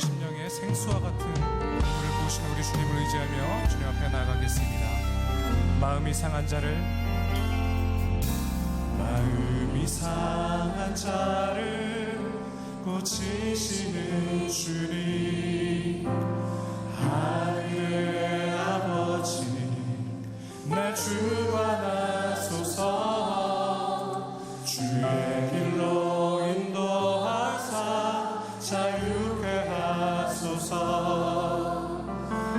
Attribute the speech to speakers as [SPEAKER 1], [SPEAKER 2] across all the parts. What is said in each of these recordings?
[SPEAKER 1] 심령의 생수와 같은 물을 부으시는 우리 주님을 의지하며 주님 앞에 나아가겠습니다. 마음이 상한 자를 고치시는 주님, 하늘의 아버지 날 주관하소서. 주의 길로 인도하사 자유케 하소서.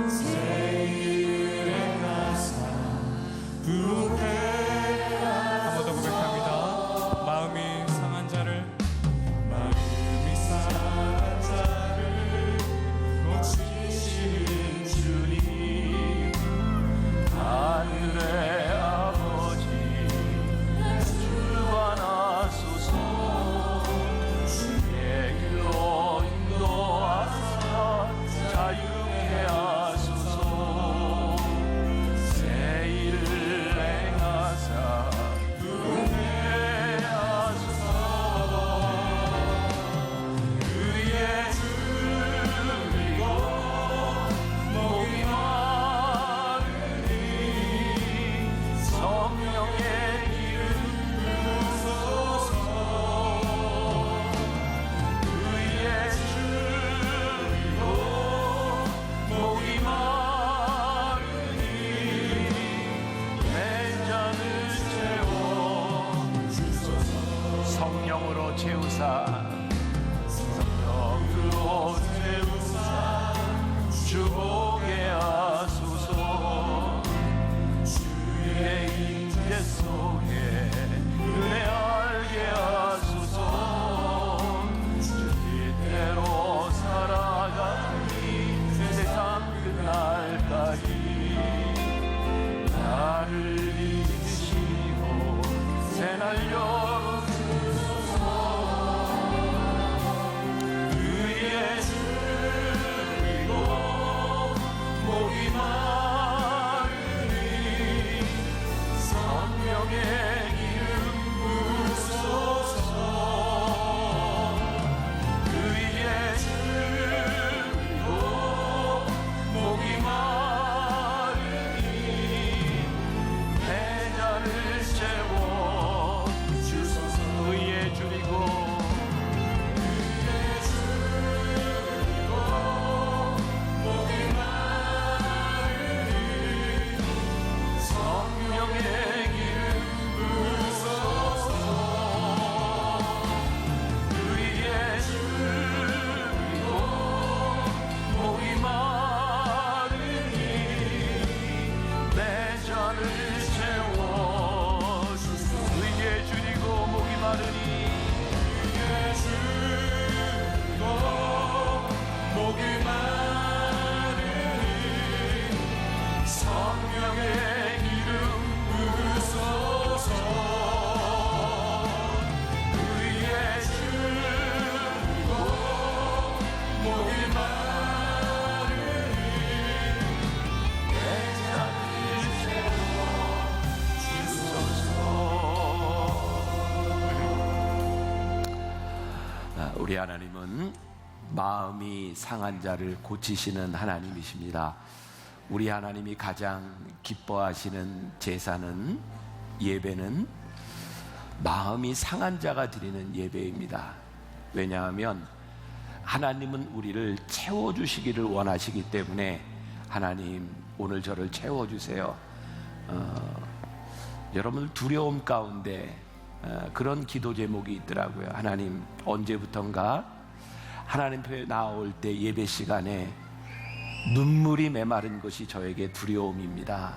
[SPEAKER 1] 새 일을 행하사 부흥케 하소서. 한 번 더 고백합니다. 마음이 상한 자를 고치시는 주님,
[SPEAKER 2] 하늘의 아버지 주관하소서. 주의 길로 인도하사 자유케 하소서. 새 일을 행하사 부흥케 하소서. 그의 줄이고 목이 마르니 성령의 기름 부으소서. 그의 줄이고 목이 마르니 내 잔을 채워 주소서. 성령으로 채우사, 성령으로 채우사 주보게 하소서. 주의 임재 속에 은혜 알게 하소서. 주 뜻대로 살아가니 세상 끝날까지 나를 이끄시고 새날 열어주소서. 그의 줄이고 목이 마르니 성령의 기름 부으소서. 그의 줄이고 목이 마르니 내 잔을 채워 주소서. 그의 줄이고 목이 마르니 성령의 기름 부으소서. 그의 줄이고 목이 마르니 내 잔을 채워 주소서. 그의 줄이고 목이 마르니
[SPEAKER 1] 목이 마르니 성령의 기름 부으소서. 그의 줄이고 목이 마르니 내 잔을 채워 주소서.
[SPEAKER 2] 우리 하나님은 마음이 상한 자를 고치시는 하나님이십니다. 우리 하나님이 가장 기뻐하시는 제사는, 예배는 마음이 상한 자가 드리는 예배입니다. 왜냐하면 하나님은 우리를 채워주시기를 원하시기 때문에, 하나님 오늘 저를 채워주세요. 여러분 두려움 가운데 그런 기도 제목이 있더라고요. 하나님, 언제부턴가 하나님 앞에 나올 때 예배 시간에 눈물이 메마른 것이 저에게 두려움입니다.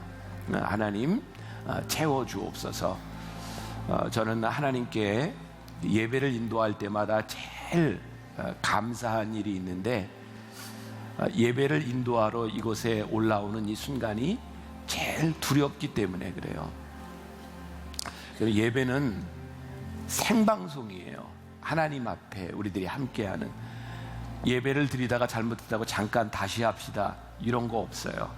[SPEAKER 2] 하나님 채워주옵소서. 저는 하나님께 예배를 인도할 때마다 제일 감사한 일이 있는데, 예배를 인도하러 이곳에 올라오는 이 순간이 제일 두렵기 때문에 그래요. 예배는 생방송이에요. 하나님 앞에 우리들이 함께하는. 예배를 드리다가 잘못했다고 잠깐 다시 합시다, 이런 거 없어요.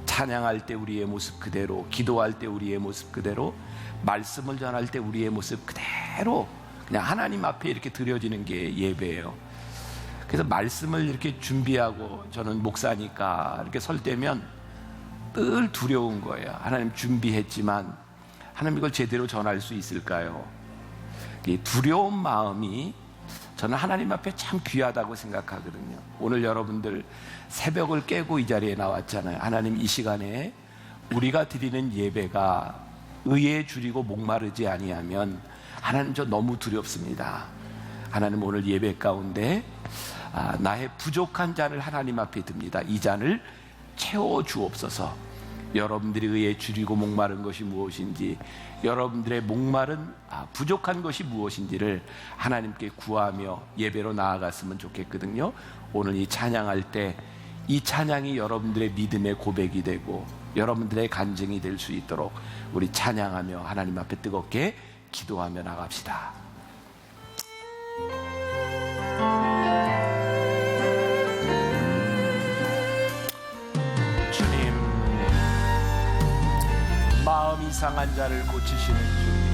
[SPEAKER 2] 찬양할 때 우리의 모습 그대로, 기도할 때 우리의 모습 그대로, 말씀을 전할 때 우리의 모습 그대로 그냥 하나님 앞에 이렇게 드려지는 게 예배예요. 그래서 말씀을 이렇게 준비하고, 저는 목사니까 이렇게 설 때면 늘 두려운 거예요. 하나님 준비했지만 하나님 이걸 제대로 전할 수 있을까요? 이 두려운 마음이 저는 하나님 앞에 참 귀하다고 생각하거든요. 오늘 여러분들 새벽을 깨고 이 자리에 나왔잖아요. 하나님, 이 시간에 우리가 드리는 예배가 의에 줄이고 목마르지 아니하면 하나님, 저 너무 두렵습니다. 하나님, 오늘 예배 가운데 나의 부족한 잔을 하나님 앞에 듭니다. 이 잔을 채워 주옵소서. 여러분들이 의에 줄이고 목마른 것이 무엇인지, 여러분들의 목마른 부족한 것이 무엇인지를 하나님께 구하며 예배로 나아갔으면 좋겠거든요. 오늘 이 찬양할 때 이 찬양이 여러분들의 믿음의 고백이 되고 여러분들의 간증이 될 수 있도록 우리 찬양하며 하나님 앞에 뜨겁게 기도하며 나갑시다. 주님, 마음이 상한 자를 고치시는 주님,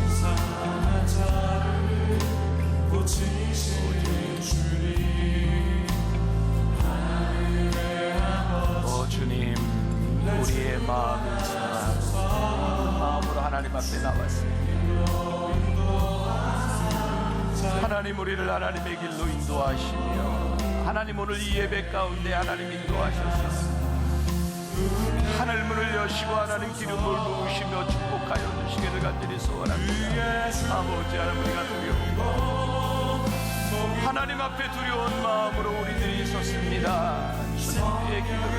[SPEAKER 1] 이상한 자를 고치시는 주님, 하늘의 아버지,
[SPEAKER 2] 주님, 우리의 마음이 상한 마음으로 하나님 앞에 나왔습니다. 하나님, 우리를 하나님의 길로 인도하시며, 하나님, 오늘 이 예배 가운데 하나님 인도하셔서 하늘 문을 여시고 하나님 기름을 부으시며 축복하여 주시기를 간절히 소원합니다. 아버지, 하나님, 우리가 두려운 하나님 앞에 두려운 마음으로 우리들이 섰습니다. 주님의 기도를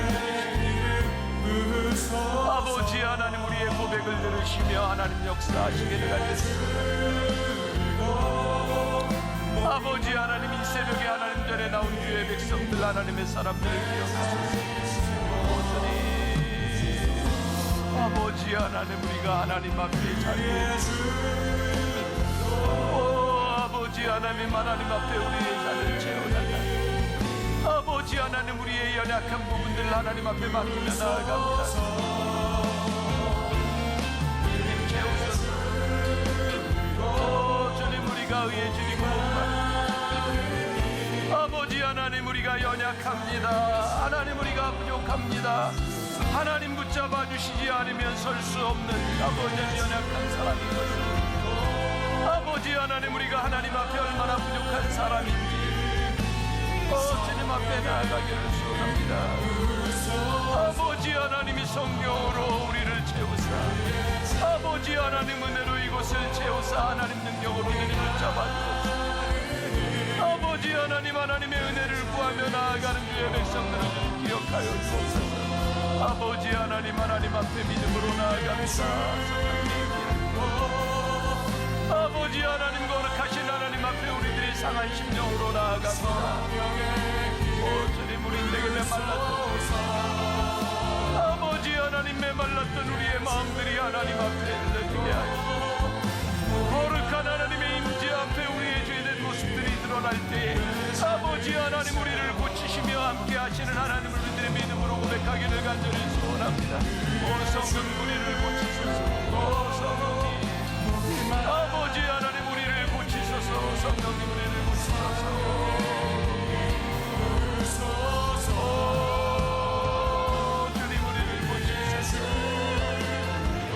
[SPEAKER 2] 들으시며, 아버지 하나님, 우리의 고백을 들으시며 하나님 역사하시기를 간절히 소원합니다. 아버지 하나님, 이 새벽에 하나님 전에 나온 주의 백성들, 하나님의 사람들을 기억하소서. 아버지 하나님, 우리가 하나님 앞에 자리해 아버지 하나님, 하나님 앞에 우리의 잔을 채워달라. 아버지 하나님, 우리의 연약한 부분들 하나님 앞에 맡기며 나아갑니다. 주님, 채우소서. 주님, 우리가 의에 줄이고 아버지 하나님, 우리가 연약합니다. 하나님, 우리가 부족합니다. 하나님, 붙잡아 주시지 않으면 설 수 없는 아버지 연약한 사람인 것을, 아버지 하나님, 우리가 하나님 앞에 얼마나 부족한 사람인지 주님 앞에 나아가기를 소원합니다. 아버지 하나님이 성령으로 우리를 채우사, 아버지 하나님 은혜로 이곳을 채우사 하나님 능력으로 우리를 붙잡아 주옵소서. 아버지 하나님, 하나님의 은혜를 구하며 나아가는 주의 백성들을 기억하여 주옵소서. 아버지 하나님, 하나님 앞에 믿음으로 나아갑니다. 아버지 하나님, 거룩하신 하나님 앞에 우리들이 상한 심령으로 나아갑니다. 주님, 우리에게 메말랐던 아버지 하나님, 메말랐던 우리의 마음들이 하나님 앞에 흘러지게 하여 거룩한 하나님의 임재 앞에 우리의 죄된 모습들이 드러날 때에 아버지 하나님, 우리를 고치시며 함께 하시는 하나님을 우리들의 믿음으로 고백하기를 간절히 소원합니다. 오 성령, 우리를 고치소서. 오 성령님, 아버지 하나님, 우리를 고치소서. 성령님, 우리를 고치소서. 주님, 우리를 고치소서.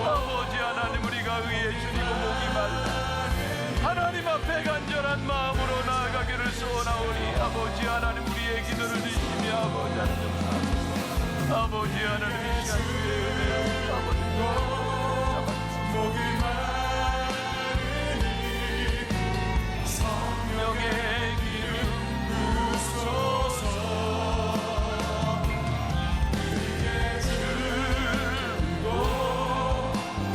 [SPEAKER 2] 아버지 하나님, 우리가 의에 줄이고 목이 말라 하나님 앞에 간절한 마음으로 나아가기를 소원하오니 아버지 하나님, 우리의 기도를 드시며 아버지 하나님, 아버지 하나님, 이 시간 주의 은혜를 아버지 목이 마르니 성령의 기름 부으소서. 그에게 줄고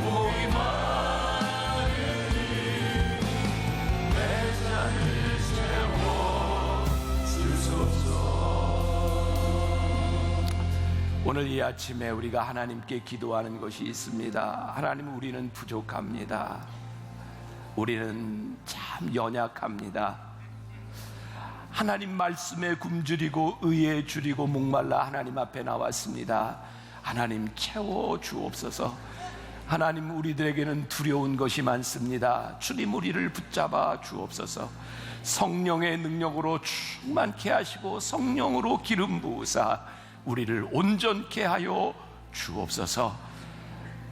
[SPEAKER 2] 목이 마르니 내 잔을 채워 주소서. 오늘 이 아침에 우리가 하나님께 기도하는 것이 있습니다. 하나님, 우리는 부족합니다. 우리는 참 연약합니다. 하나님 말씀에 굶주리고 의에 줄이고 목말라 하나님 앞에 나왔습니다. 하나님, 채워 주옵소서. 하나님, 우리들에게는 두려운 것이 많습니다. 주님, 우리를 붙잡아 주옵소서. 성령의 능력으로 충만케 하시고 성령으로 기름 부으사 우리를 온전케 하여 주옵소서.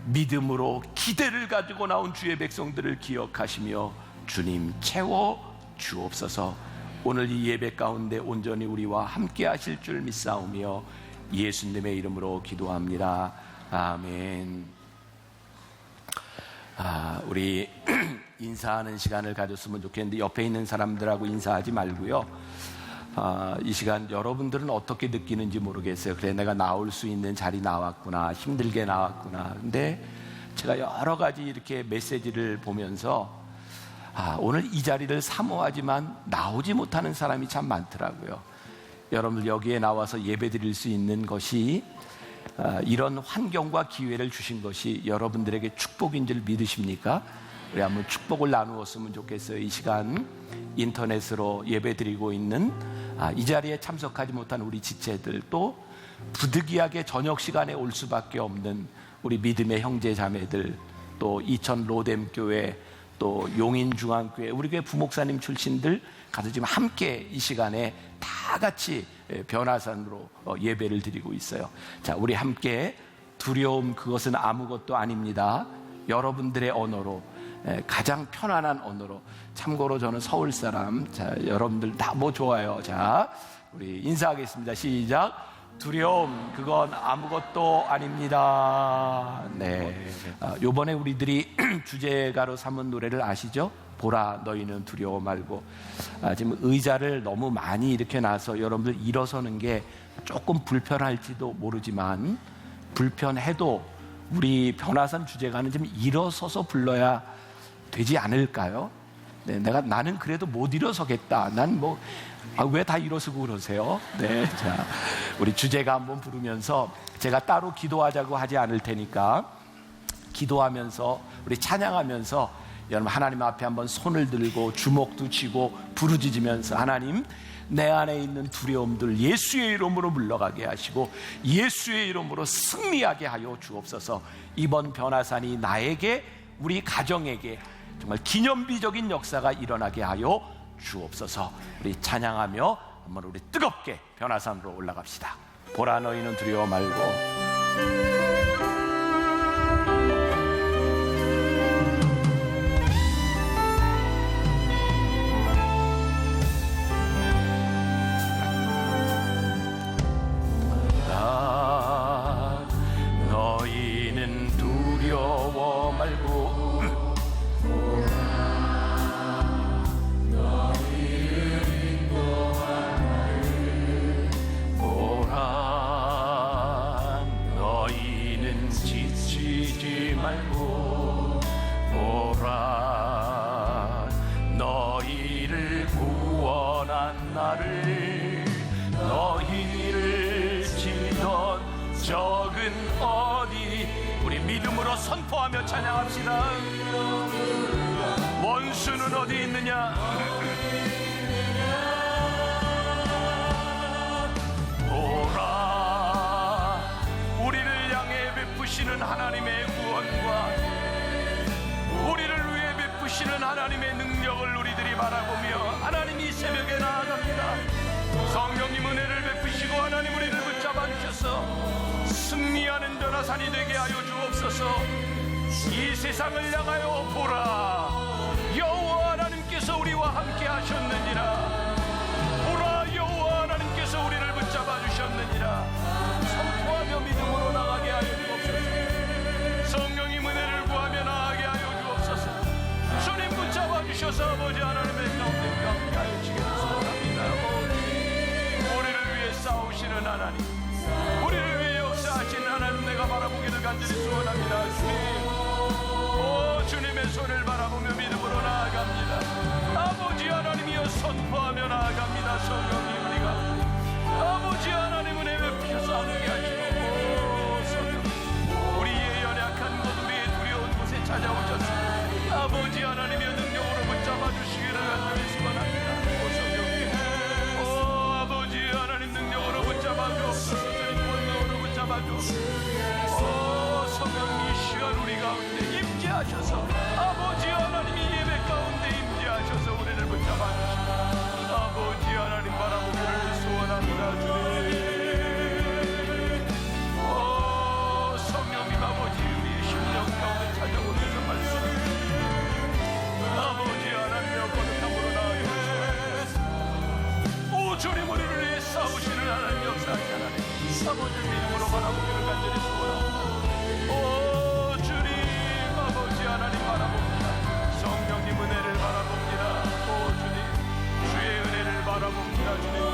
[SPEAKER 2] 믿음으로 기대를 가지고 나온 주의 백성들을 기억하시며 주님 채워 주옵소서. 오늘 이 예배 가운데 온전히 우리와 함께 하실 줄 믿사오며 예수님의 이름으로 기도합니다. 아멘. 우리 인사하는 시간을 가졌으면 좋겠는데 옆에 있는 사람들하고 인사하지 말고요. 이 시간 여러분들은 어떻게 느끼는지 모르겠어요. 그래, 내가 나올 수 있는 자리 나왔구나, 힘들게 나왔구나. 근데 제가 여러 가지 이렇게 메시지를 보면서 오늘 이 자리를 사모하지만 나오지 못하는 사람이 참 많더라고요. 여러분들 여기에 나와서 예배 드릴 수 있는 것이 이런 환경과 기회를 주신 것이 여러분들에게 축복인 줄 믿으십니까? 우리 한번 축복을 나누었으면 좋겠어요. 이 시간 인터넷으로 예배 드리고 있는 이 자리에 참석하지 못한 우리 지체들, 또 부득이하게 저녁 시간에 올 수밖에 없는 우리 믿음의 형제 자매들, 또 이천 로뎀교회, 또 용인중앙교회, 우리 교회 부목사님 출신들 가서 지금 함께 이 시간에 다 같이 변화산으로 예배를 드리고 있어요. 자, 우리 함께 두려움, 그것은 아무것도 아닙니다. 여러분들의 언어로, 가장 편안한 언어로. 참고로 저는 서울 사람. 자, 여러분들 다 뭐 좋아요. 자, 우리 인사하겠습니다. 시작. 두려움, 그건 아무것도 아닙니다. 네. 요번에 우리들이 주제가로 삼은 노래를 아시죠? 보라, 너희는 두려워 말고. 지금 의자를 너무 많이 이렇게 놔서 여러분들 일어서는 게 조금 불편할지도 모르지만, 불편해도 우리 변화산 주제가는 좀 일어서서 불러야 되지 않을까요? 네, 나는 그래도 못 일어서겠다. 난 뭐, 왜 다 일어서고 그러세요? 네, 자, 우리 주제가 한번 부르면서 제가 따로 기도하자고 하지 않을 테니까 기도하면서, 우리 찬양하면서 여러분 하나님 앞에 한번 손을 들고 주먹도 쥐고 부르짖으면서, 하나님, 내 안에 있는 두려움들 예수의 이름으로 물러가게 하시고 예수의 이름으로 승리하게 하여 주옵소서. 이번 변화산이 나에게, 우리 가정에게 정말 기념비적인 역사가 일어나게 하여 주옵소서. 우리 찬양하며 한번 우리 뜨겁게 변화산으로 올라갑시다. 보라, 너희는 두려워 말고. 너희는 두려워 말고. 너희를 구원한 나를, 너희를 치던 적은 어디. 우리 믿음으로 선포하며 찬양합시다. 원수는 어디 있느냐? 보라, 우리를 향해 베푸시는 하나님의 구원과 우리를 위해 베푸시는 하나님의 능력을 우리들이 바라보며 하나님 이 새벽에 나아갑니다. 성령님 은혜를 베푸시고 하나님 우리를 붙잡아 주셔서 승리하는 변화산이 되게 하여 주옵소서. 이 세상을 향하여 보라, 여호와 하나님께서 우리와 함께 하셨느니라. 보라, 여호와 하나님께서 우리를 붙잡아 주셨느니라. 선포하며 믿음으로 나가게 하여 주옵소서. 성령님 은혜를 구하며 나가게 하여 주옵소서. 주님 붙잡아 주셔서 아버지 하나님의 가운데 함께 하여 주시기를 소원합니다. 우리를 위해 싸우시는 하나님, 우리를 위해 역사하신 하나님, 내가 바라보기를 간절히 소원합니다. 주님의 손을 바라보며 믿음으로 나아갑니다. 아버지 하나님이여, 선포하며 나아갑니다. 성령님, 우리가 아버지 하나님 은혜 베푸셔서 함께 하시고 우리의 연약한 곳 위에 두려운 곳에 찾아오셨습니다. 아버지 하나님의 능력으로 붙잡아 주시기를 간절히 소원합니다. 성령님, 아버지 하나님 능력으로 붙잡아 주옵소서. 주님 권능으로 붙잡아 주옵소서. 성령님, 이 시간 우리 가운데 주님 우리를 위해 싸우시는 하나님, 역사하신 하나님, 아버지의 이름으로 바라보기를 간절히 소원합니다. 오 주님, 아버지 하나님 바라봅니다. 성령님 은혜를 바라봅니다. 오 주님, 주의 은혜를 바라봅니다. 주님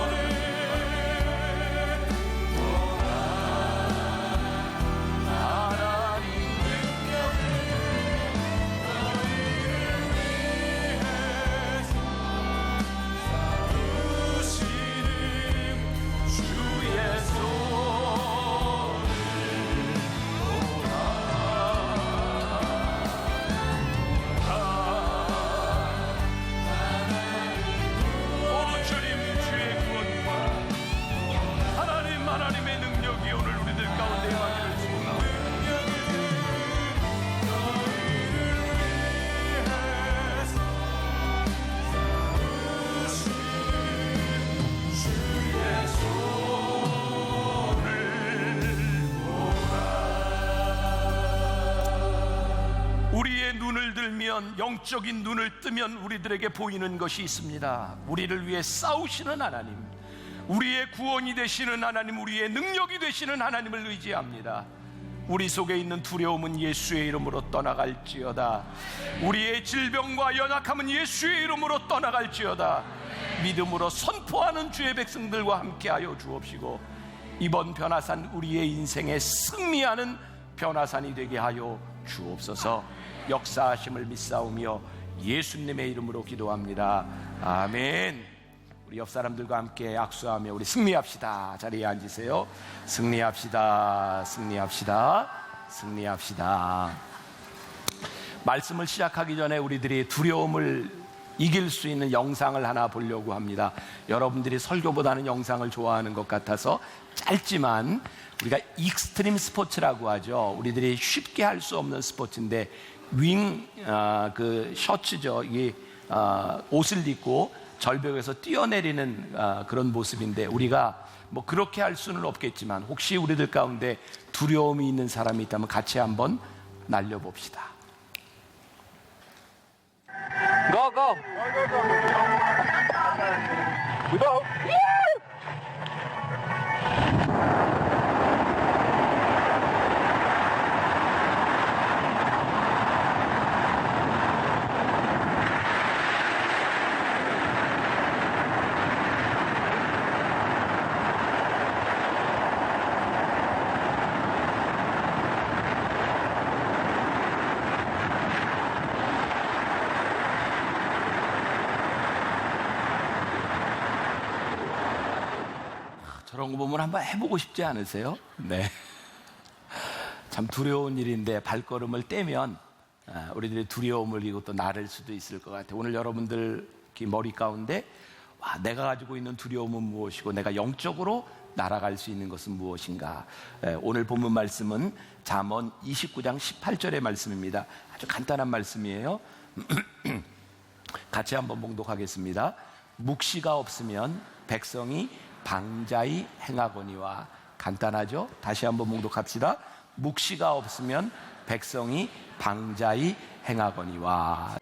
[SPEAKER 2] 눈을 들면, 영적인 눈을 뜨면 우리들에게 보이는 것이 있습니다. 우리를 위해 싸우시는 하나님, 우리의 구원이 되시는 하나님, 우리의 능력이 되시는 하나님을 의지합니다. 우리 속에 있는 두려움은 예수의 이름으로 떠나갈지어다. 우리의 질병과 연약함은 예수의 이름으로 떠나갈지어다. 믿음으로 선포하는 주의 백성들과 함께하여 주옵시고, 이번 변화산 우리의 인생에 승리하는 변화산이 되게 하여 주옵소서. 역사하심을 믿사오며 예수님의 이름으로 기도합니다. 아멘. 우리 옆 사람들과 함께 악수하며 우리 승리합시다. 자리에 앉으세요. 승리합시다. 승리합시다. 승리합시다. 말씀을 시작하기 전에 우리들이 두려움을 이길 수 있는 영상을 하나 보려고 합니다. 여러분들이 설교보다는 영상을 좋아하는 것 같아서 짧지만, 우리가 익스트림 스포츠라고 하죠. 우리들이 쉽게 할 수 없는 스포츠인데, 그 셔츠죠. 이 옷을 입고 절벽에서 뛰어내리는 그런 모습인데, 우리가 뭐 그렇게 할 수는 없겠지만 혹시 우리들 가운데 두려움이 있는 사람이 있다면 같이 한번 날려봅시다.
[SPEAKER 3] Go, go. We go.
[SPEAKER 2] 저런 거 보면 한번 해보고 싶지 않으세요? 네. 참 두려운 일인데 발걸음을 떼면 우리들의 두려움을 이고 또 나를 수도 있을 것 같아요. 오늘 여러분들 머리 가운데 내가 가지고 있는 두려움은 무엇이고 내가 영적으로 날아갈 수 있는 것은 무엇인가. 오늘 본문 말씀은 잠언 29장 18절의 말씀입니다. 아주 간단한 말씀이에요. 같이 한번 봉독하겠습니다. 묵시가 없으면 백성이 방자히 행하거니와. 간단하죠? 다시 한번 봉독합시다. 묵시가 없으면 백성이 방자히 행하거니와.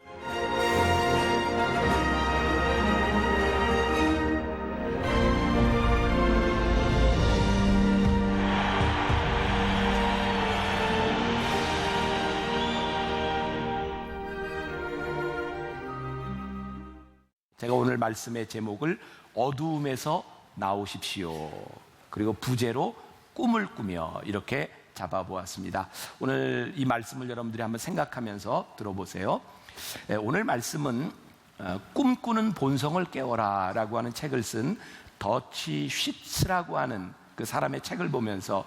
[SPEAKER 2] 제가 오늘 말씀의 제목을 어두움에서 나오십시오, 그리고 부제로 꿈을 꾸며, 이렇게 잡아보았습니다. 오늘 이 말씀을 여러분들이 한번 생각하면서 들어보세요. 오늘 말씀은 꿈꾸는 본성을 깨워라 라고 하는 책을 쓴 더치 쉬츠라고 하는 그 사람의 책을 보면서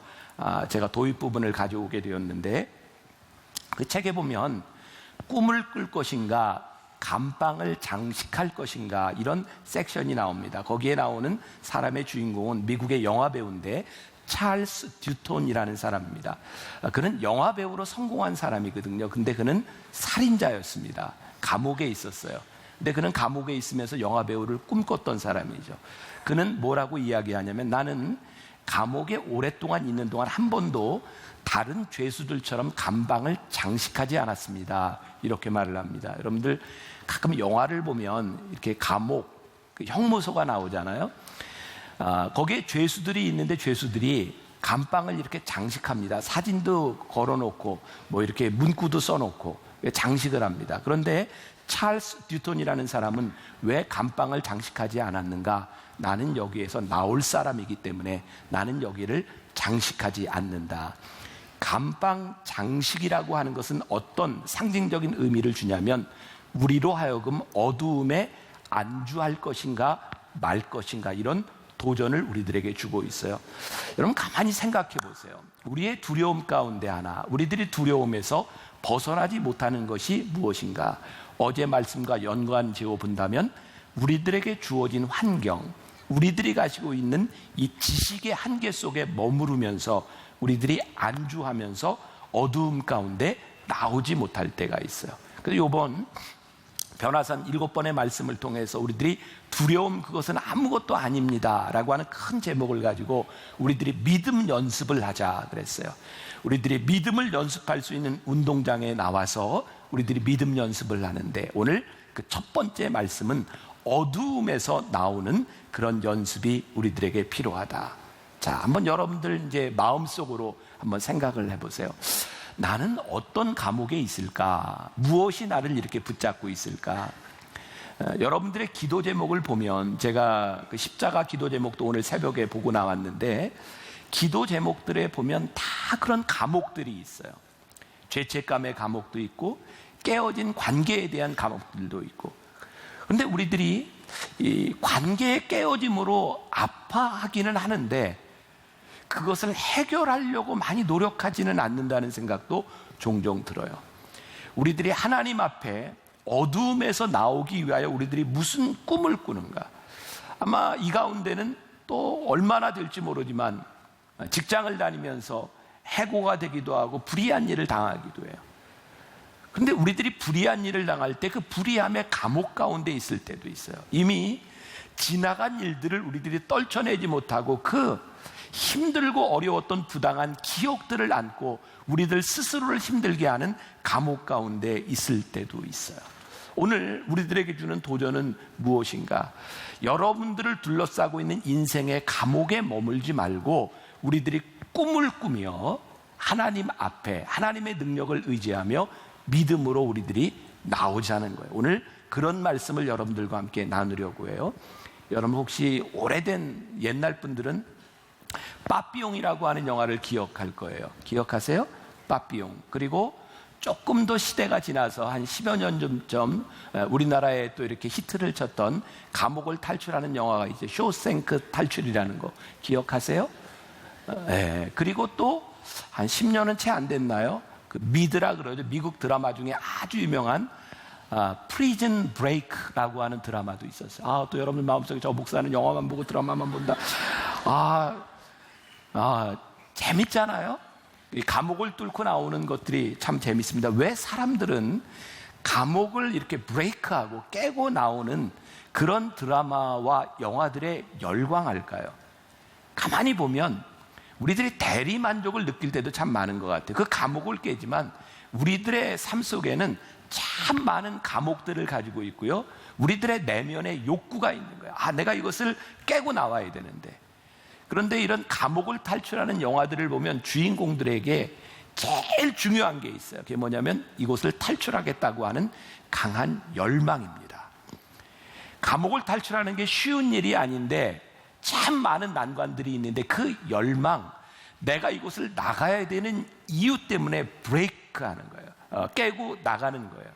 [SPEAKER 2] 제가 도입 부분을 가져오게 되었는데, 그 책에 보면 꿈을 꿀 것인가, 감방을 장식할 것인가, 이런 섹션이 나옵니다. 거기에 나오는 사람의 주인공은 미국의 영화배우인데 찰스 듀톤이라는 사람입니다. 그는 영화배우로 성공한 사람이거든요. 근데 그는 살인자였습니다. 감옥에 있었어요. 근데 그는 감옥에 있으면서 영화배우를 꿈꿨던 사람이죠. 그는 뭐라고 이야기하냐면, 나는 감옥에 오랫동안 있는 동안 한 번도 다른 죄수들처럼 감방을 장식하지 않았습니다. 이렇게 말을 합니다. 여러분들 가끔 영화를 보면 이렇게 감옥, 형무소가 나오잖아요. 거기에 죄수들이 있는데 죄수들이 감방을 이렇게 장식합니다. 사진도 걸어놓고 뭐 이렇게 문구도 써놓고 장식을 합니다. 그런데 찰스 듀톤이라는 사람은 왜 감방을 장식하지 않았는가? 나는 여기에서 나올 사람이기 때문에 나는 여기를 장식하지 않는다. 감방 장식이라고 하는 것은 어떤 상징적인 의미를 주냐면 우리로 하여금 어두움에 안주할 것인가 말 것인가 이런 도전을 우리들에게 주고 있어요. 여러분 가만히 생각해 보세요. 우리의 두려움 가운데 하나, 우리들이 두려움에서 벗어나지 못하는 것이 무엇인가? 어제 말씀과 연관지어 본다면 우리들에게 주어진 환경, 우리들이 가지고 있는 이 지식의 한계 속에 머무르면서 우리들이 안주하면서 어두움 가운데 나오지 못할 때가 있어요. 그래서 이번 변화산 7번의 말씀을 통해서 우리들이 두려움 그것은 아무것도 아닙니다 라고 하는 큰 제목을 가지고 우리들이 믿음 연습을 하자 그랬어요. 우리들이 믿음을 연습할 수 있는 운동장에 나와서 우리들이 믿음 연습을 하는데 오늘 그 첫 번째 말씀은 어두움에서 나오는 그런 연습이 우리들에게 필요하다. 자, 한번 여러분들 이제 마음속으로 한번 생각을 해보세요. 나는 어떤 감옥에 있을까? 무엇이 나를 이렇게 붙잡고 있을까? 여러분들의 기도 제목을 보면 제가 그 십자가 기도 제목도 오늘 새벽에 보고 나왔는데 기도 제목들에 보면 다 그런 감옥들이 있어요. 죄책감의 감옥도 있고 깨어진 관계에 대한 감옥들도 있고. 그런데 우리들이 이 관계의 깨어짐으로 아파하기는 하는데 그것을 해결하려고 많이 노력하지는 않는다는 생각도 종종 들어요. 우리들이 하나님 앞에 어두움에서 나오기 위하여 우리들이 무슨 꿈을 꾸는가? 아마 이 가운데는 또 얼마나 될지 모르지만 직장을 다니면서 해고가 되기도 하고 불의한 일을 당하기도 해요. 그런데 우리들이 불의한 일을 당할 때 그 불의함의 감옥 가운데 있을 때도 있어요. 이미 지나간 일들을 우리들이 떨쳐내지 못하고 그 힘들고 어려웠던 부당한 기억들을 안고 우리들 스스로를 힘들게 하는 감옥 가운데 있을 때도 있어요. 오늘 우리들에게 주는 도전은 무엇인가? 여러분들을 둘러싸고 있는 인생의 감옥에 머물지 말고 우리들이 꿈을 꾸며 하나님 앞에 하나님의 능력을 의지하며 믿음으로 우리들이 나오자는 거예요. 오늘 그런 말씀을 여러분들과 함께 나누려고 해요. 여러분 혹시 오래된 옛날 분들은 빠삐용이라고 하는 영화를 기억할 거예요. 기억하세요? 빠삐용. 그리고 조금 더 시대가 지나서 한 10여 년 전쯤 우리나라에 또 이렇게 히트를 쳤던 감옥을 탈출하는 영화가 이제 쇼생크 탈출이라는 거 기억하세요? 네. 그리고 또 한 10년은 채 안 됐나요? 그 미드라 그러죠. 미국 드라마 중에 아주 유명한 프리즌 브레이크라고 하는 드라마도 있었어요. 또 여러분 마음속에 저 목사는 영화만 보고 드라마만 본다. 재밌잖아요. 이 감옥을 뚫고 나오는 것들이 참 재밌습니다. 왜 사람들은 감옥을 이렇게 브레이크하고 깨고 나오는 그런 드라마와 영화들에 열광할까요? 가만히 보면 우리들이 대리 만족을 느낄 때도 참 많은 것 같아요. 그 감옥을 깨지만 우리들의 삶 속에는 참 많은 감옥들을 가지고 있고요. 우리들의 내면에 욕구가 있는 거예요. 내가 이것을 깨고 나와야 되는데. 그런데 이런 감옥을 탈출하는 영화들을 보면 주인공들에게 제일 중요한 게 있어요. 그게 뭐냐면 이곳을 탈출하겠다고 하는 강한 열망입니다. 감옥을 탈출하는 게 쉬운 일이 아닌데 참 많은 난관들이 있는데 그 열망, 내가 이곳을 나가야 되는 이유 때문에 브레이크하는 거예요. 깨고 나가는 거예요.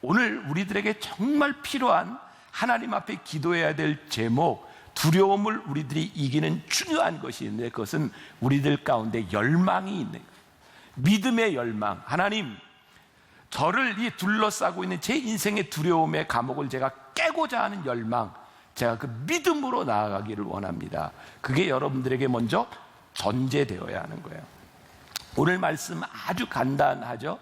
[SPEAKER 2] 오늘 우리들에게 정말 필요한 하나님 앞에 기도해야 될 제목, 두려움을 우리들이 이기는 중요한 것이 있는데 그것은 우리들 가운데 열망이 있는 거예요. 믿음의 열망. 하나님, 저를 이 둘러싸고 있는 제 인생의 두려움의 감옥을 제가 깨고자 하는 열망, 제가 그 믿음으로 나아가기를 원합니다. 그게 여러분들에게 먼저 전제되어야 하는 거예요. 오늘 말씀 아주 간단하죠.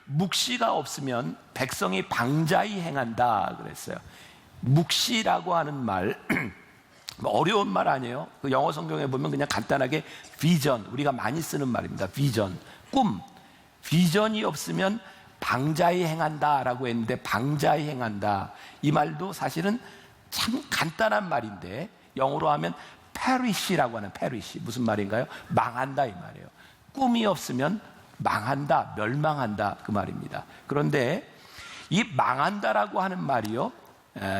[SPEAKER 2] 묵시가 없으면 백성이 방자히 행한다 그랬어요. 묵시라고 하는 말 어려운 말 아니에요. 그 영어 성경에 보면 그냥 간단하게 비전, 우리가 많이 쓰는 말입니다. 비전, 꿈. 비전이 없으면 방자히 행한다라고 했는데 방자히 행한다 이 말도 사실은 참 간단한 말인데 영어로 하면 perish라고 하는 perish. 무슨 말인가요? 망한다 이 말이에요. 꿈이 없으면 망한다, 멸망한다 그 말입니다. 그런데 이 망한다라고 하는 말이요,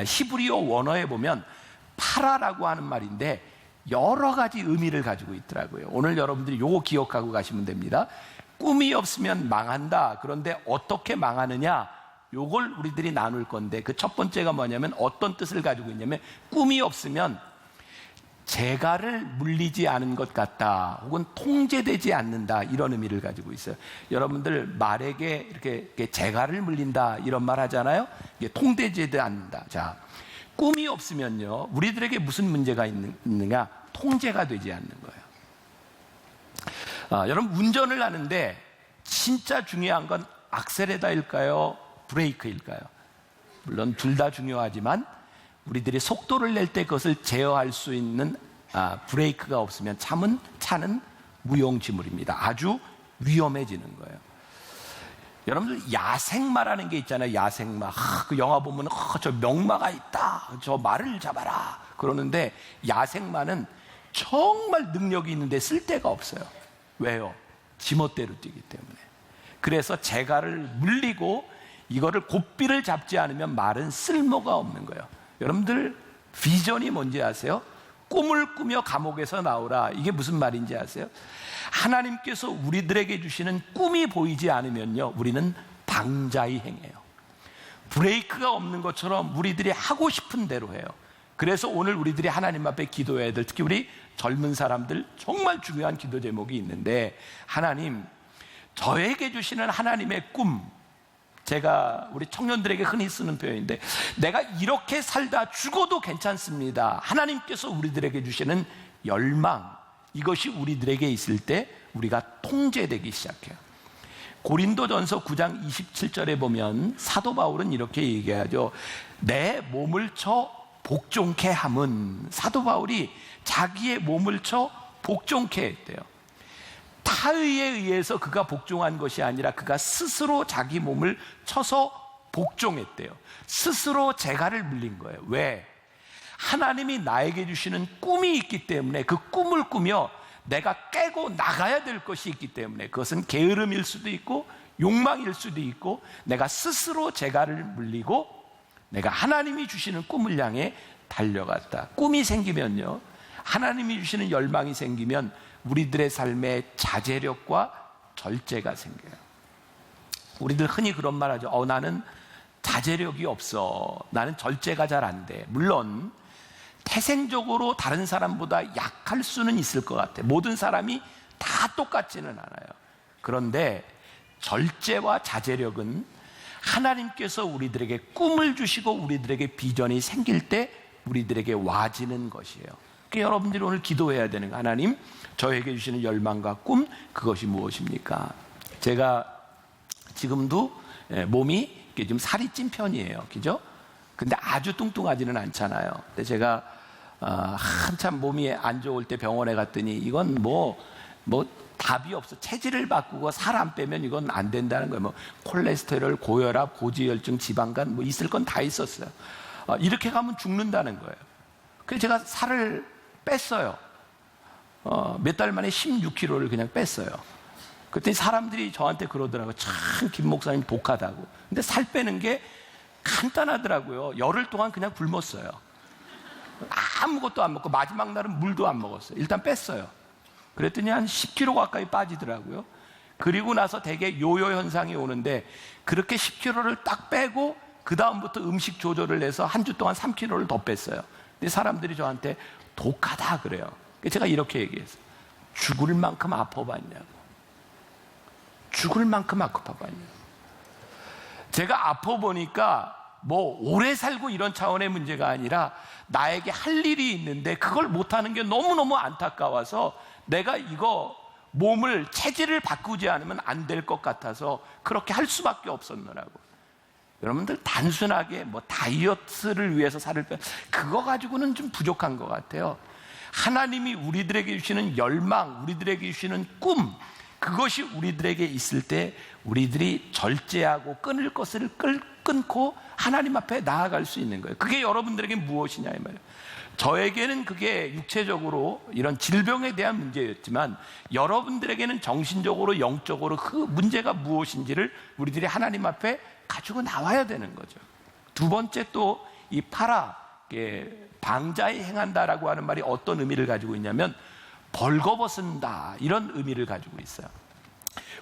[SPEAKER 2] 히브리어 원어에 보면 파라라고 하는 말인데 여러 가지 의미를 가지고 있더라고요. 오늘 여러분들이 요거 기억하고 가시면 됩니다. 꿈이 없으면 망한다. 그런데 어떻게 망하느냐? 요걸 우리들이 나눌 건데 그 첫 번째가 뭐냐면 어떤 뜻을 가지고 있냐면 꿈이 없으면 재갈을 물리지 않은 것 같다 혹은 통제되지 않는다 이런 의미를 가지고 있어요. 여러분들 말에게 이렇게 재갈을 물린다 이런 말 하잖아요. 이게 통제되지 않는다. 자, 꿈이 없으면요 우리들에게 무슨 문제가 있느냐? 통제가 되지 않는 거예요. 여러분 운전을 하는데 진짜 중요한 건 악셀레다일까요? 브레이크일까요? 물론 둘 다 중요하지만 우리들이 속도를 낼 때 그것을 제어할 수 있는 브레이크가 없으면 차는 무용지물입니다. 아주 위험해지는 거예요. 여러분들 야생마라는 게 있잖아요. 야생마. 그 영화 보면 저 명마가 있다. 저 말을 잡아라. 그러는데 야생마는 정말 능력이 있는데 쓸 데가 없어요. 왜요? 지멋대로 뛰기 때문에. 그래서 재갈을 물리고 이거를 고삐를 잡지 않으면 말은 쓸모가 없는 거예요. 여러분들 비전이 뭔지 아세요? 꿈을 꾸며 감옥에서 나오라. 이게 무슨 말인지 아세요? 하나님께서 우리들에게 주시는 꿈이 보이지 않으면요 우리는 방자히 행해요. 브레이크가 없는 것처럼 우리들이 하고 싶은 대로 해요. 그래서 오늘 우리들이 하나님 앞에 기도해야 될, 특히 우리 젊은 사람들 정말 중요한 기도 제목이 있는데, 하나님 저에게 주시는 하나님의 꿈, 제가 우리 청년들에게 흔히 쓰는 표현인데 내가 이렇게 살다 죽어도 괜찮습니다. 하나님께서 우리들에게 주시는 열망, 이것이 우리들에게 있을 때 우리가 통제되기 시작해요. 고린도전서 9장 27절에 보면 사도 바울은 이렇게 얘기하죠. 내 몸을 쳐 복종케 함은, 사도 바울이 자기의 몸을 쳐 복종케 했대요. 타의에 의해서 그가 복종한 것이 아니라 그가 스스로 자기 몸을 쳐서 복종했대요. 스스로 재갈을 물린 거예요. 왜? 하나님이 나에게 주시는 꿈이 있기 때문에 그 꿈을 꾸며 내가 깨고 나가야 될 것이 있기 때문에, 그것은 게으름일 수도 있고 욕망일 수도 있고, 내가 스스로 재갈을 물리고 내가 하나님이 주시는 꿈을 향해 달려갔다. 꿈이 생기면요, 하나님이 주시는 열망이 생기면 우리들의 삶에 자제력과 절제가 생겨요. 우리들 흔히 그런 말 하죠. 나는 자제력이 없어. 나는 절제가 잘 안 돼. 물론 태생적으로 다른 사람보다 약할 수는 있을 것 같아요. 모든 사람이 다 똑같지는 않아요. 그런데 절제와 자제력은 하나님께서 우리들에게 꿈을 주시고 우리들에게 비전이 생길 때 우리들에게 와지는 것이에요. 그러니까 여러분들이 오늘 기도해야 되는 거, 하나님 저에게 주시는 열망과 꿈, 그것이 무엇입니까? 제가 지금도 몸이 좀 살이 찐 편이에요. 그죠? 근데 아주 뚱뚱하지는 않잖아요. 근데 제가 한참 몸이 안 좋을 때 병원에 갔더니 이건 뭐 답이 없어. 체질을 바꾸고 살 안 빼면 이건 안 된다는 거예요. 뭐 콜레스테롤, 고혈압, 고지혈증, 지방간 뭐 있을 건 다 있었어요. 이렇게 가면 죽는다는 거예요. 그래서 제가 살을 뺐어요. 몇 달 만에 16kg를 그냥 뺐어요. 그랬더니 사람들이 저한테 그러더라고요. 참 김 목사님 독하다고. 근데 살 빼는 게 간단하더라고요. 열흘 동안 그냥 굶었어요. 아무것도 안 먹고 마지막 날은 물도 안 먹었어요. 일단 뺐어요. 그랬더니 한 10kg 가까이 빠지더라고요. 그리고 나서 되게 요요 현상이 오는데, 그렇게 10kg를 딱 빼고 그 다음부터 음식 조절을 해서 한 주 동안 3kg를 더 뺐어요. 근데 사람들이 저한테 독하다 그래요. 제가 이렇게 얘기했어요. 죽을 만큼 아파봤냐고. 죽을 만큼 아파봤냐고. 제가 아파보니까 뭐 오래 살고 이런 차원의 문제가 아니라 나에게 할 일이 있는데 그걸 못하는 게 너무너무 안타까워서 내가 이거 몸을, 체질을 바꾸지 않으면 안 될 것 같아서 그렇게 할 수밖에 없었느라고. 여러분들 단순하게 뭐 다이어트를 위해서 살을 빼, 그거 가지고는 좀 부족한 것 같아요. 하나님이 우리들에게 주시는 열망, 우리들에게 주시는 꿈, 그것이 우리들에게 있을 때 우리들이 절제하고 끊을 것을 끊고 하나님 앞에 나아갈 수 있는 거예요. 그게 여러분들에게 무엇이냐 이 말이에요. 저에게는 그게 육체적으로 이런 질병에 대한 문제였지만 여러분들에게는 정신적으로 영적으로 그 문제가 무엇인지를 우리들이 하나님 앞에 가지고 나와야 되는 거죠. 두 번째 또 이 파라, 방자에 행한다라고 하는 말이 어떤 의미를 가지고 있냐면 벌거벗는다, 이런 의미를 가지고 있어요.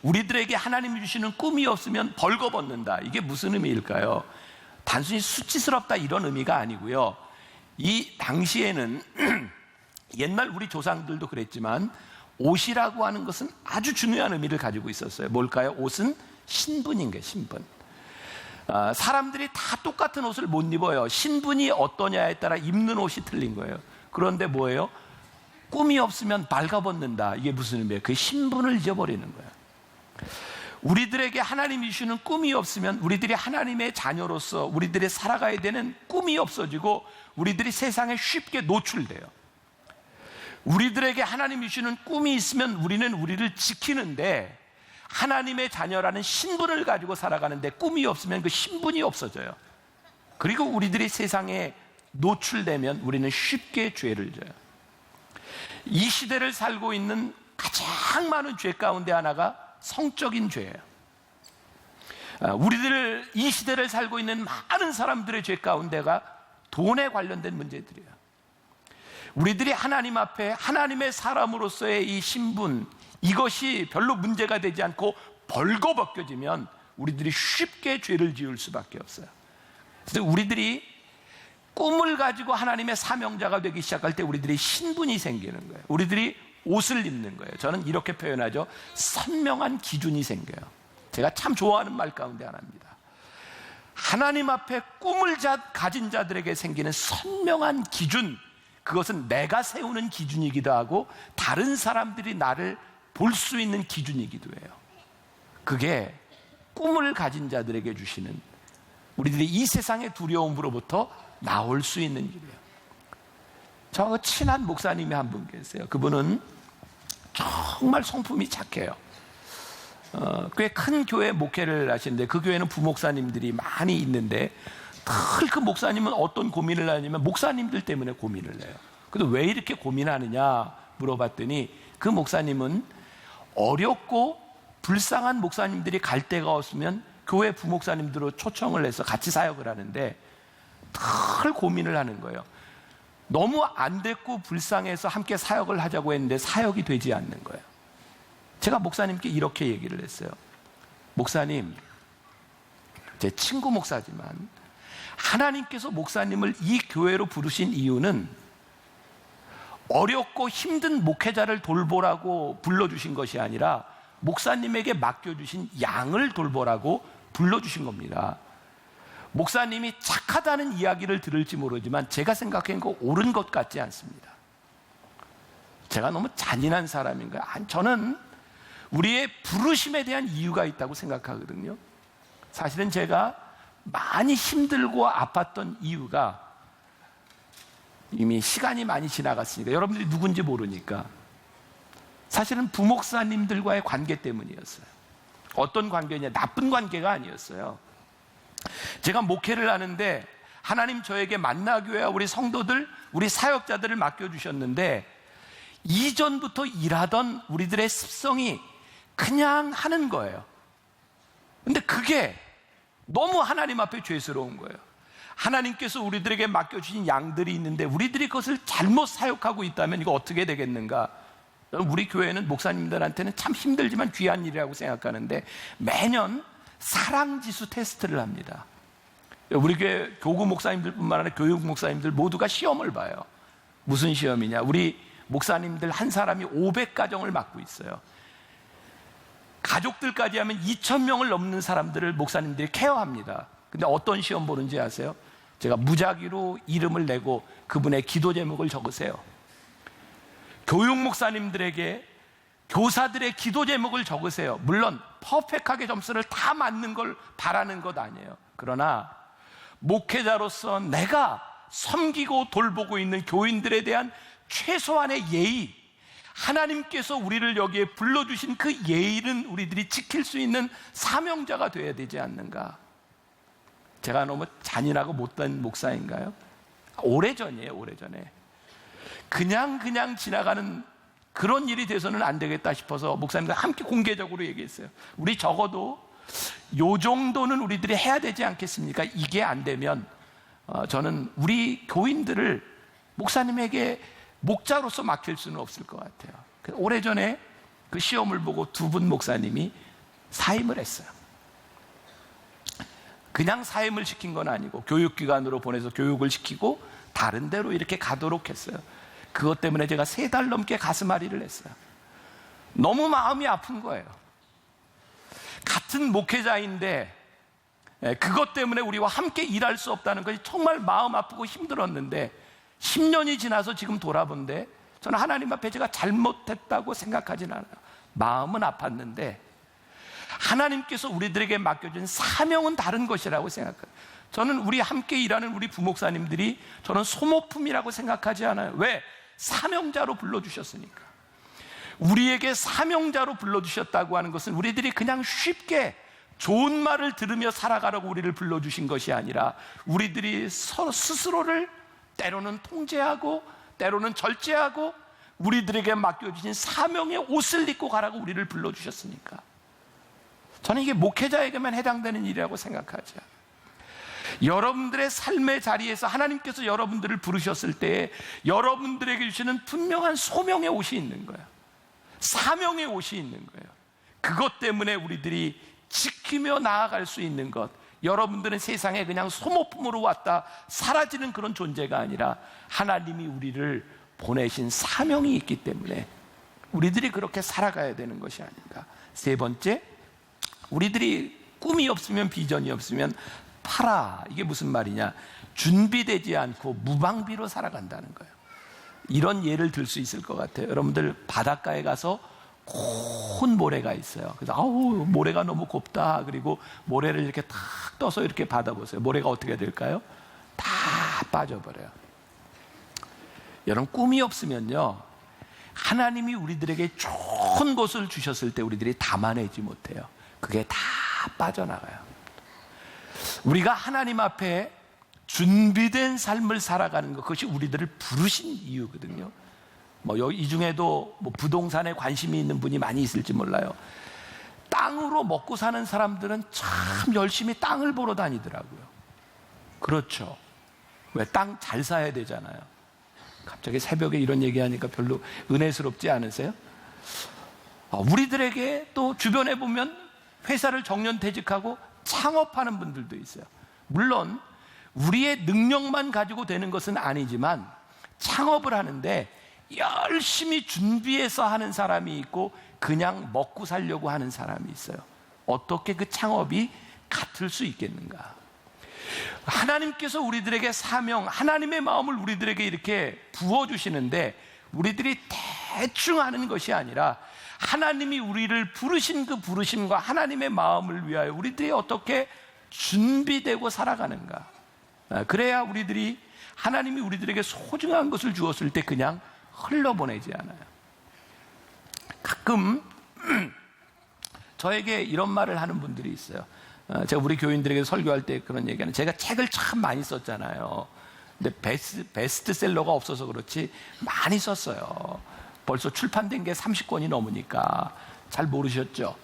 [SPEAKER 2] 우리들에게 하나님이 주시는 꿈이 없으면 벌거벗는다. 이게 무슨 의미일까요? 단순히 수치스럽다 이런 의미가 아니고요. 이 당시에는 옛날 우리 조상들도 그랬지만 옷이라고 하는 것은 아주 중요한 의미를 가지고 있었어요. 뭘까요? 옷은 신분인 거예요. 신분. 사람들이 다 똑같은 옷을 못 입어요. 신분이 어떠냐에 따라 입는 옷이 틀린 거예요. 그런데 뭐예요? 꿈이 없으면 발가벗는다. 이게 무슨 의미예요? 그 신분을 잊어버리는 거예요. 우리들에게 하나님이 주시는 꿈이 없으면 우리들이 하나님의 자녀로서 우리들이 살아가야 되는 꿈이 없어지고 우리들이 세상에 쉽게 노출돼요. 우리들에게 하나님이 주시는 꿈이 있으면 우리는 우리를 지키는데 하나님의 자녀라는 신분을 가지고 살아가는데 꿈이 없으면 그 신분이 없어져요. 그리고 우리들이 세상에 노출되면 우리는 쉽게 죄를 져요. 이 시대를 살고 있는 가장 많은 죄 가운데 하나가 성적인 죄예요. 우리들 이 시대를 살고 있는 많은 사람들의 죄 가운데가 돈에 관련된 문제들이에요. 우리들이 하나님 앞에 하나님의 사람으로서의 이 신분, 이것이 별로 문제가 되지 않고 벌거벗겨지면 우리들이 쉽게 죄를 지을 수밖에 없어요. 그래서 우리들이 꿈을 가지고 하나님의 사명자가 되기 시작할 때 우리들이 신분이 생기는 거예요. 우리들이 옷을 입는 거예요. 저는 이렇게 표현하죠. 선명한 기준이 생겨요. 제가 참 좋아하는 말 가운데 하나입니다. 하나님 앞에 꿈을 가진 자들에게 생기는 선명한 기준, 그것은 내가 세우는 기준이기도 하고 다른 사람들이 나를 볼 수 있는 기준이기도 해요. 그게 꿈을 가진 자들에게 주시는, 우리들이 이 세상의 두려움으로부터 나올 수 있는 길이에요. 저 친한 목사님이 한 분 계세요. 그분은 정말 성품이 착해요. 꽤 큰 교회 목회를 하시는데 그 교회는 부목사님들이 많이 있는데 늘 그 목사님은 어떤 고민을 하냐면 목사님들 때문에 고민을 해요. 근데 왜 이렇게 고민하느냐 물어봤더니 그 목사님은 어렵고 불쌍한 목사님들이 갈 데가 없으면 교회 부목사님들로 초청을 해서 같이 사역을 하는데 늘 고민을 하는 거예요. 너무 안 됐고 불쌍해서 함께 사역을 하자고 했는데 사역이 되지 않는 거예요. 제가 목사님께 이렇게 얘기를 했어요. 목사님, 제 친구 목사지만 하나님께서 목사님을 이 교회로 부르신 이유는 어렵고 힘든 목회자를 돌보라고 불러주신 것이 아니라 목사님에게 맡겨주신 양을 돌보라고 불러주신 겁니다. 목사님이 착하다는 이야기를 들을지 모르지만 제가 생각한 거 옳은 것 같지 않습니다. 제가 너무 잔인한 사람인가요? 저는 우리의 부르심에 대한 이유가 있다고 생각하거든요. 사실은 제가 많이 힘들고 아팠던 이유가 이미 시간이 많이 지나갔으니까, 여러분들이 누군지 모르니까, 사실은 부목사님들과의 관계 때문이었어요. 어떤 관계냐? 나쁜 관계가 아니었어요. 제가 목회를 하는데 하나님 저에게 만나교회와 우리 성도들, 우리 사역자들을 맡겨주셨는데 이전부터 일하던 우리들의 습성이 그냥 하는 거예요. 근데 그게 너무 하나님 앞에 죄스러운 거예요. 하나님께서 우리들에게 맡겨주신 양들이 있는데 우리들이 그것을 잘못 사역하고 있다면 이거 어떻게 되겠는가? 우리 교회는 목사님들한테는 참 힘들지만 귀한 일이라고 생각하는데 매년 사랑지수 테스트를 합니다. 우리 교회 교구 목사님들뿐만 아니라 교육 목사님들 모두가 시험을 봐요. 무슨 시험이냐? 우리 목사님들 한 사람이 500가정을 맡고 있어요. 가족들까지 하면 2,000명을 넘는 사람들을 목사님들이 케어합니다. 근데 어떤 시험 보는지 아세요? 제가 무작위로 이름을 내고 그분의 기도 제목을 적으세요. 교육 목사님들에게 교사들의 기도 제목을 적으세요. 물론 퍼펙트하게 점수를 다 맞는 걸 바라는 것 아니에요. 그러나 목회자로서 내가 섬기고 돌보고 있는 교인들에 대한 최소한의 예의, 하나님께서 우리를 여기에 불러주신 그 예의는 우리들이 지킬 수 있는 사명자가 되어야 되지 않는가? 제가 너무 잔인하고 못된 목사인가요? 오래전이에요, 오래전에. 그냥 지나가는 그런 일이 돼서는 안 되겠다 싶어서 목사님과 함께 공개적으로 얘기했어요. 우리 적어도 요 정도는 우리들이 해야 되지 않겠습니까? 이게 안 되면 저는 우리 교인들을 목사님에게 목자로서 맡길 수는 없을 것 같아요. 오래전에 그 시험을 보고 두 분 목사님이 사임을 했어요. 그냥 사임을 시킨 건 아니고 교육기관으로 보내서 교육을 시키고 다른 데로 이렇게 가도록 했어요. 그것 때문에 제가 3달 넘게 가슴앓이를 했어요. 너무 마음이 아픈 거예요. 같은 목회자인데 그것 때문에 우리와 함께 일할 수 없다는 것이 정말 마음 아프고 힘들었는데 10년이 지나서 지금 돌아본데 저는 하나님 앞에 제가 잘못했다고 생각하진 않아요. 마음은 아팠는데 하나님께서 우리들에게 맡겨준 사명은 다른 것이라고 생각해요. 저는 우리 함께 일하는 우리 부목사님들이 저는 소모품이라고 생각하지 않아요. 왜? 사명자로 불러주셨으니까. 우리에게 사명자로 불러주셨다고 하는 것은 우리들이 그냥 쉽게 좋은 말을 들으며 살아가라고 우리를 불러주신 것이 아니라 우리들이 서로 스스로를 때로는 통제하고 때로는 절제하고 우리들에게 맡겨주신 사명의 옷을 입고 가라고 우리를 불러주셨으니까 저는 이게 목회자에게만 해당되는 일이라고 생각하지 않아요. 여러분들의 삶의 자리에서 하나님께서 여러분들을 부르셨을 때 여러분들에게 주시는 분명한 소명의 옷이 있는 거예요. 사명의 옷이 있는 거예요. 그것 때문에 우리들이 지키며 나아갈 수 있는 것, 여러분들은 세상에 그냥 소모품으로 왔다 사라지는 그런 존재가 아니라 하나님이 우리를 보내신 사명이 있기 때문에 우리들이 그렇게 살아가야 되는 것이 아닌가. 3번째, 우리들이 꿈이 없으면 비전이 없으면 팔아. 이게 무슨 말이냐? 준비되지 않고 무방비로 살아간다는 거예요. 이런 예를 들 수 있을 것 같아요. 여러분들 바닷가에 가서 곤 모래가 있어요. 그래서 아우 모래가 너무 곱다. 그리고 모래를 이렇게 탁 떠서 이렇게 받아보세요. 모래가 어떻게 될까요? 다 빠져버려요. 여러분 꿈이 없으면요 하나님이 우리들에게 좋은 것을 주셨을 때 우리들이 담아내지 못해요. 그게 다 빠져나가요. 우리가 하나님 앞에 준비된 삶을 살아가는 것, 그것이 우리들을 부르신 이유거든요. 이 중에도 부동산에 관심이 있는 분이 많이 있을지 몰라요. 땅으로 먹고 사는 사람들은 참 열심히 땅을 보러 다니더라고요. 그렇죠. 왜? 땅 잘 사야 되잖아요. 갑자기 새벽에 이런 얘기하니까 별로 은혜스럽지 않으세요? 우리들에게 또 주변에 보면 회사를 정년퇴직하고 창업하는 분들도 있어요. 물론 우리의 능력만 가지고 되는 것은 아니지만 창업을 하는데 열심히 준비해서 하는 사람이 있고 그냥 먹고 살려고 하는 사람이 있어요. 어떻게 그 창업이 같을 수 있겠는가? 하나님께서 우리들에게 사명, 하나님의 마음을 우리들에게 이렇게 부어주시는데 우리들이 대충 하는 것이 아니라 하나님이 우리를 부르신 그 부르심과 하나님의 마음을 위하여 우리들이 어떻게 준비되고 살아가는가. 그래야 우리들이 하나님이 우리들에게 소중한 것을 주었을 때 그냥 흘러보내지 않아요. 가끔 저에게 이런 말을 하는 분들이 있어요. 제가 우리 교인들에게 설교할 때 그런 얘기하는, 제가 책을 참 많이 썼잖아요. 근데 베스트셀러가 없어서 그렇지 많이 썼어요. 벌써 출판된 게 30권이 넘으니까 잘 모르셨죠.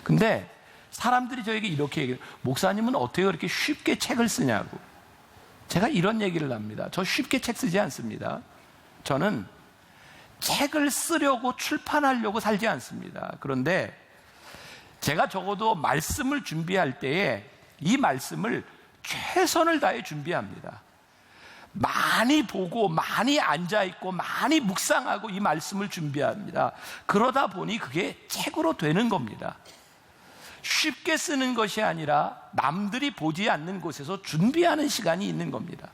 [SPEAKER 2] 근데 사람들이 저에게 이렇게 얘기해요. 목사님은 어떻게 그렇게 쉽게 책을 쓰냐고. 제가 이런 얘기를 합니다. 저 쉽게 책 쓰지 않습니다. 저는 책을 쓰려고 출판하려고 살지 않습니다. 그런데 제가 적어도 말씀을 준비할 때에 이 말씀을 최선을 다해 준비합니다. 많이 보고 많이 앉아있고 많이 묵상하고 이 말씀을 준비합니다. 그러다 보니 그게 책으로 되는 겁니다. 쉽게 쓰는 것이 아니라 남들이 보지 않는 곳에서 준비하는 시간이 있는 겁니다.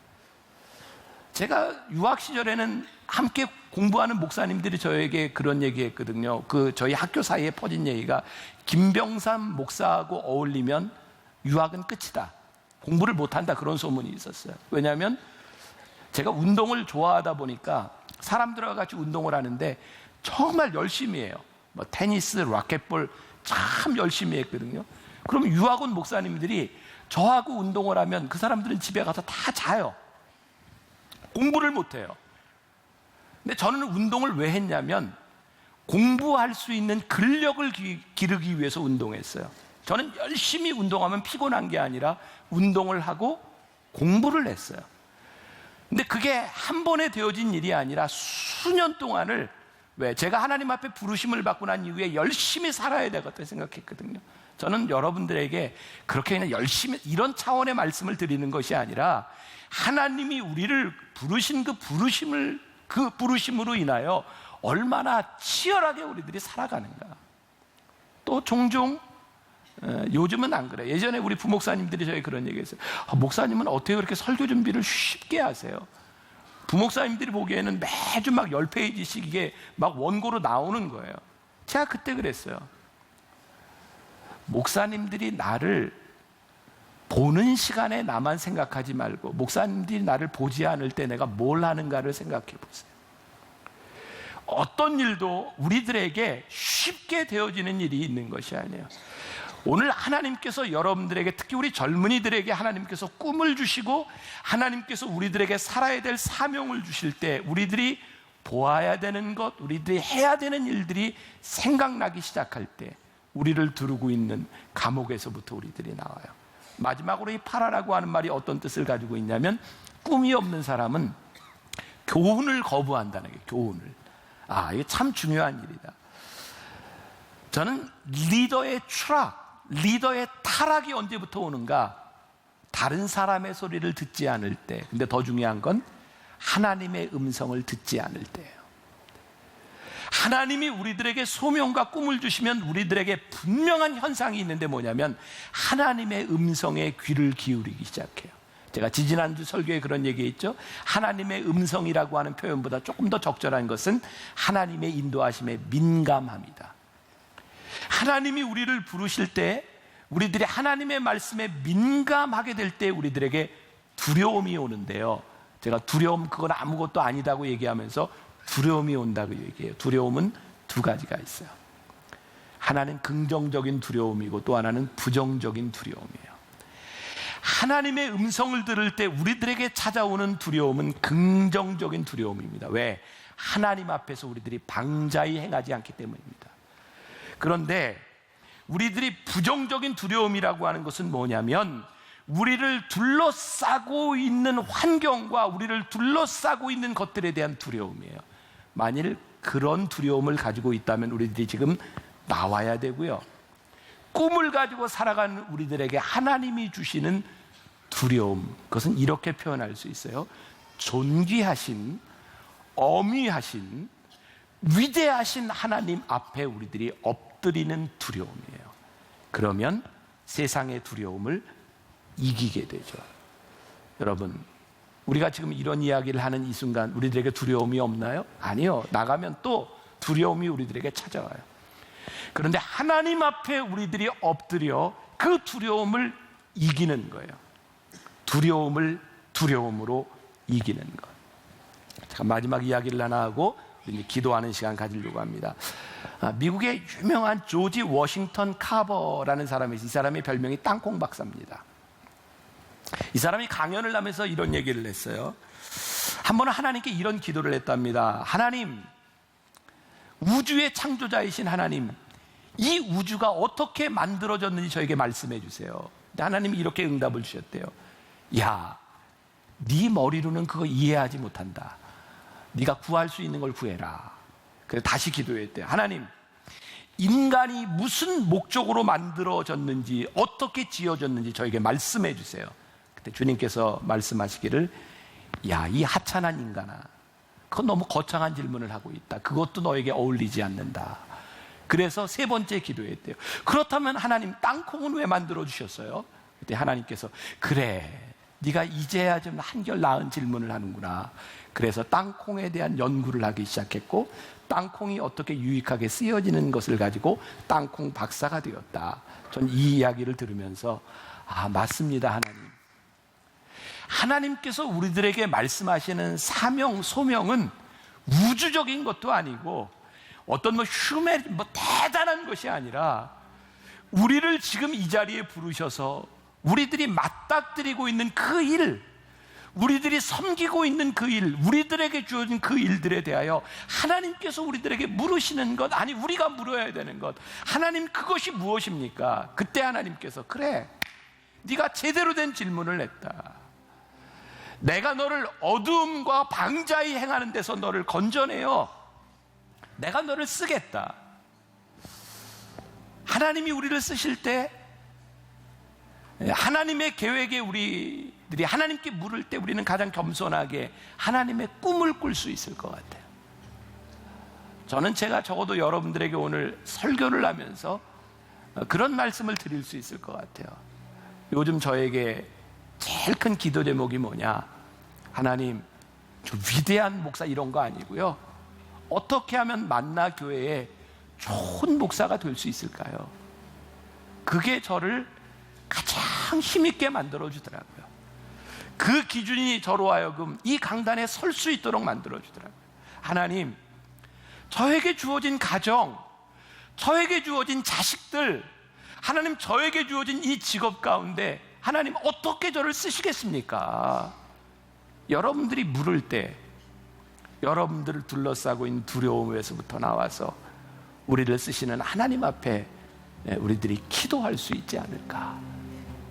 [SPEAKER 2] 제가 유학 시절에는 함께 공부하는 목사님들이 저에게 그런 얘기했거든요. 저희 학교 사이에 퍼진 얘기가 김병삼 목사하고 어울리면 유학은 끝이다. 공부를 못한다. 그런 소문이 있었어요. 왜냐하면 제가 운동을 좋아하다 보니까 사람들과 같이 운동을 하는데 정말 열심히 해요. 뭐 테니스, 라켓볼 참 열심히 했거든요. 그러면 유학원 목사님들이 저하고 운동을 하면 그 사람들은 집에 가서 다 자요. 공부를 못 해요. 근데 저는 운동을 왜 했냐면 공부할 수 있는 근력을 기르기 위해서 운동했어요. 저는 열심히 운동하면 피곤한 게 아니라 운동을 하고 공부를 했어요. 근데 그게 한 번에 되어진 일이 아니라 수년 동안을, 왜? 제가 하나님 앞에 부르심을 받고 난 이후에 열심히 살아야 되겠다 생각했거든요. 저는 여러분들에게 그렇게 그냥 열심히 이런 차원의 말씀을 드리는 것이 아니라 하나님이 우리를 부르신 그 부르심으로 인하여 얼마나 치열하게 우리들이 살아가는가. 또 종종 요즘은 안 그래. 예전에 우리 부목사님들이 저희 그런 얘기했어요. 목사님은 어떻게 그렇게 설교 준비를 쉽게 하세요? 부목사님들이 보기에는 매주 막 10페이지씩 이게 막 원고로 나오는 거예요. 제가 그때 그랬어요. 목사님들이 나를 보는 시간에 나만 생각하지 말고 목사님들이 나를 보지 않을 때 내가 뭘 하는가를 생각해 보세요. 어떤 일도 우리들에게 쉽게 되어지는 일이 있는 것이 아니에요. 오늘 하나님께서 여러분들에게, 특히 우리 젊은이들에게 하나님께서 꿈을 주시고 하나님께서 우리들에게 살아야 될 사명을 주실 때 우리들이 보아야 되는 것, 우리들이 해야 되는 일들이 생각나기 시작할 때 우리를 두르고 있는 감옥에서부터 우리들이 나와요. 마지막으로 이 파라라고 하는 말이 어떤 뜻을 가지고 있냐면, 꿈이 없는 사람은 교훈을 거부한다는 게, 교훈을. 이게 참 중요한 일이다. 저는 리더의 추락, 리더의 타락이 언제부터 오는가? 다른 사람의 소리를 듣지 않을 때. 근데 더 중요한 건 하나님의 음성을 듣지 않을 때예요. 하나님이 우리들에게 소명과 꿈을 주시면 우리들에게 분명한 현상이 있는데 뭐냐면 하나님의 음성에 귀를 기울이기 시작해요. 제가 지지난주 설교에 그런 얘기했죠. 하나님의 음성이라고 하는 표현보다 조금 더 적절한 것은 하나님의 인도하심에 민감합니다. 하나님이 우리를 부르실 때, 우리들이 하나님의 말씀에 민감하게 될 때 우리들에게 두려움이 오는데요. 제가 두려움 그건 아무것도 아니다고 얘기하면서 두려움이 온다고 얘기해요. 두려움은 두 가지가 있어요. 하나는 긍정적인 두려움이고 또 하나는 부정적인 두려움이에요. 하나님의 음성을 들을 때 우리들에게 찾아오는 두려움은 긍정적인 두려움입니다. 왜? 하나님 앞에서 우리들이 방자히 행하지 않기 때문입니다. 그런데 우리들이 부정적인 두려움이라고 하는 것은 뭐냐면 우리를 둘러싸고 있는 환경과 우리를 둘러싸고 있는 것들에 대한 두려움이에요. 만일 그런 두려움을 가지고 있다면 우리들이 지금 나와야 되고요. 꿈을 가지고 살아가는 우리들에게 하나님이 주시는 두려움, 그것은 이렇게 표현할 수 있어요. 존귀하신, 어미하신, 위대하신 하나님 앞에 우리들이 엎드리는 두려움이에요. 그러면 세상의 두려움을 이기게 되죠. 여러분, 우리가 지금 이런 이야기를 하는 이 순간 우리들에게 두려움이 없나요? 아니요. 나가면 또 두려움이 우리들에게 찾아와요. 그런데 하나님 앞에 우리들이 엎드려 그 두려움을 이기는 거예요. 두려움을 두려움으로 이기는 것. 잠깐 마지막 이야기를 하나 하고 이제 기도하는 시간 가지려고 합니다. 미국의 유명한 조지 워싱턴 카버라는 사람이 있어요. 이 사람의 별명이 땅콩 박사입니다. 이 사람이 강연을 하면서 이런 얘기를 했어요. 한 번은 하나님께 이런 기도를 했답니다. 하나님, 우주의 창조자이신 하나님, 이 우주가 어떻게 만들어졌는지 저에게 말씀해 주세요. 근데 하나님이 이렇게 응답을 주셨대요. 야, 네 머리로는 그거 이해하지 못한다. 네가 구할 수 있는 걸 구해라. 그래서 다시 기도했대요. 하나님, 인간이 무슨 목적으로 만들어졌는지, 어떻게 지어졌는지 저에게 말씀해 주세요. 그때 주님께서 말씀하시기를, 야, 이 하찮은 인간아, 그건 너무 거창한 질문을 하고 있다. 그것도 너에게 어울리지 않는다. 그래서 세 번째 기도했대요. 그렇다면 하나님, 땅콩은 왜 만들어 주셨어요? 그때 하나님께서, 그래, 네가 이제야 좀 한결 나은 질문을 하는구나. 그래서 땅콩에 대한 연구를 하기 시작했고, 땅콩이 어떻게 유익하게 쓰여지는 것을 가지고 땅콩 박사가 되었다. 전 이 이야기를 들으면서 맞습니다, 하나님. 하나님께서 우리들에게 말씀하시는 사명, 소명은 우주적인 것도 아니고 어떤 대단한 것이 아니라 우리를 지금 이 자리에 부르셔서 우리들이 맞닥뜨리고 있는 그 일, 우리들이 섬기고 있는 그 일, 우리들에게 주어진 그 일들에 대하여 하나님께서 우리들에게 물으시는 것, 아니 우리가 물어야 되는 것, 하나님 그것이 무엇입니까? 그때 하나님께서 그래, 네가 제대로 된 질문을 했다. 내가 너를 어두움과 방자히 행하는 데서 너를 건져내어 내가 너를 쓰겠다. 하나님이 우리를 쓰실 때, 하나님의 계획에 우리들이 하나님께 물을 때 우리는 가장 겸손하게 하나님의 꿈을 꿀 수 있을 것 같아요. 저는 제가 적어도 여러분들에게 오늘 설교를 하면서 그런 말씀을 드릴 수 있을 것 같아요. 요즘 저에게 제일 큰 기도 제목이 뭐냐? 하나님, 저 위대한 목사 이런 거 아니고요, 어떻게 하면 만나 교회에 좋은 목사가 될 수 있을까요? 그게 저를 가장 힘있게 만들어주더라고요. 그 기준이 저로 하여금 이 강단에 설 수 있도록 만들어주더라고요. 하나님, 저에게 주어진 가정, 저에게 주어진 자식들, 하나님 저에게 주어진 이 직업 가운데 하나님 어떻게 저를 쓰시겠습니까? 여러분들이 물을 때 여러분들을 둘러싸고 있는 두려움에서부터 나와서 우리를 쓰시는 하나님 앞에 우리들이 기도할 수 있지 않을까.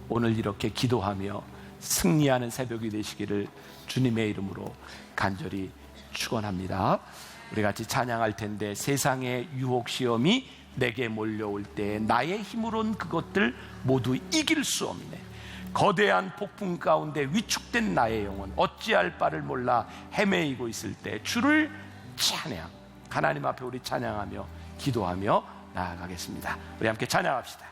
[SPEAKER 2] 오늘 이렇게 기도하며 승리하는 새벽이 되시기를 주님의 이름으로 간절히 축원합니다. 우리 같이 찬양할 텐데, 세상의 유혹 시험이 내게 몰려올 때 나의 힘으론 그것들 모두 이길 수 없네. 거대한 폭풍 가운데 위축된 나의 영혼 어찌할 바를 몰라 헤매이고 있을 때 주를 찬양, 하나님 앞에 우리 찬양하며 기도하며 나아가겠습니다. 우리 함께 찬양합시다.